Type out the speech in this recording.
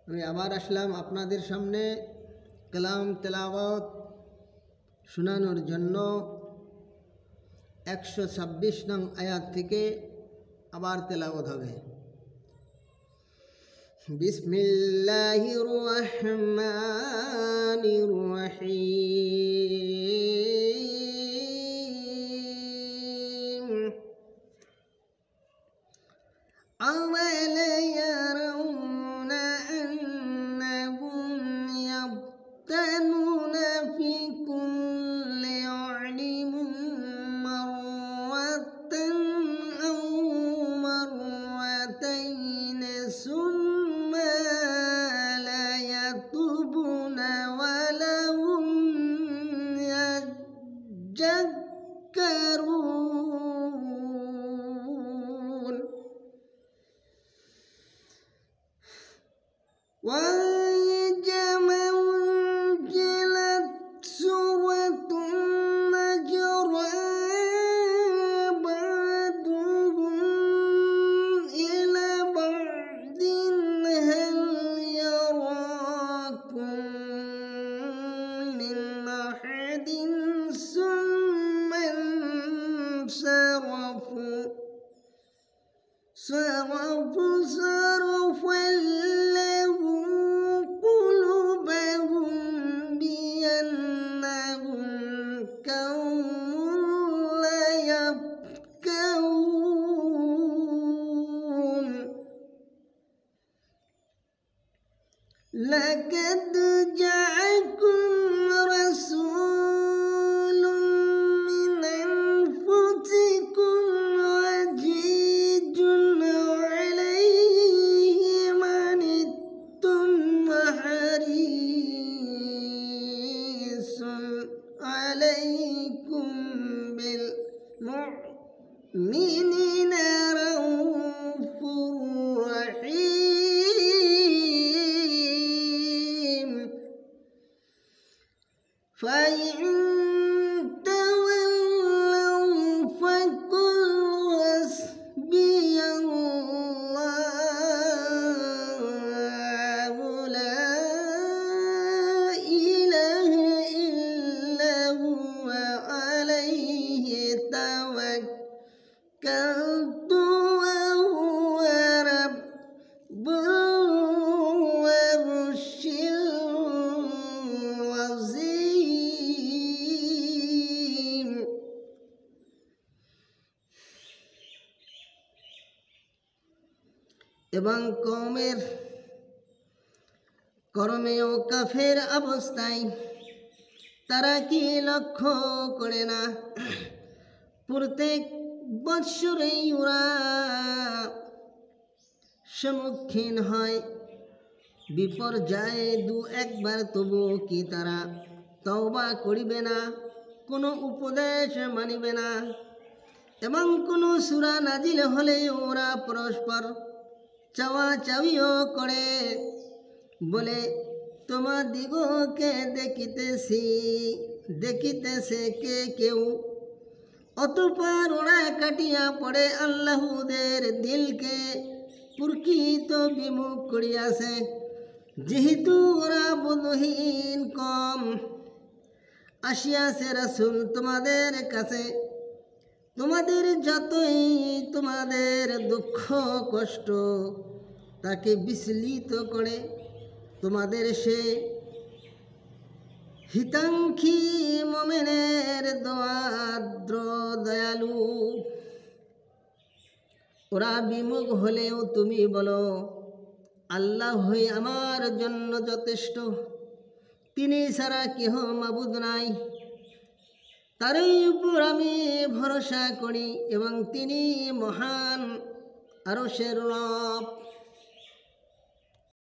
আমি আবার আসলাম আপনাদের সামনে কালাম তেলাওয়াত শোনানোর জন্য। 126 নং আয়াত থেকে আবার তেলাওয়াত হবে। বিসমিল্লাহির রহমানির রহিম। আওয়ালা ইয়ারাউনা আন্নাহুম ইয়াফতানুনা ফি কুল্লি আলিমিন মাররাতান আও মাররাতাইন সুম্মা লা ইয়াতুবুনা ওয়া লাহুম ইয়াযাক্কারুন। وإذا أنزلت سورة نظر بعضهم إلى بعض هل يراكم من أحد ثم انصرفوا صرفا لهم قلوبهم بأنهم قوم لا يفقهون. لقد جاءكم رسول من أنفسكم عزيز عليه ما عنتم حريص عليكم بالمؤمنين رؤوف رحيم. فإن تولوا فقل حسبي الله لا إله إلا هو عليه توكلت وهو رب العرش العظيم. এবং কওমের কর্মে ও কাফের অবস্থায় তারা কি লক্ষ্য করে না? প্রত্যেক বৎসরেই ওরা সম্মুখীন হয় বিপর্যয়ে। দু একবার তবু কি তারা তওবা করিবে না, কোনো উপদেশ মানিবে না? এবং কোনো সূরা নাজিল হলে ওরা পরস্পর চাওয়াচাওয়িও করে, বলে তোমাদিগকে দেখিতেছে কে কেউ? অতঃপর ওরা কাটিয়া পড়ে আল্লাহদের দিলকে প্রকৃত বিমুখ করিয়াছে। যেহেতু ওরা বুদ্ধিহীন কম, আসিয়াছে রাসূল তোমাদের কাছে, তোমাদের যতই তোমাদের দুঃখ কষ্ট তাকে বিচলিত করে, তোমাদের সে হিতাঙ্ক্ষী মুমিনের দয়াদ্র দয়ালু। ওরা বিমুখ হলেও তুমি বলো, আল্লাহই আমার জন্য যথেষ্ট, তিনি ছাড়া কেহ মাবুদ নাই, তারই উপর আমি ভরসা করি এবং তিনি মহান আরশের রব।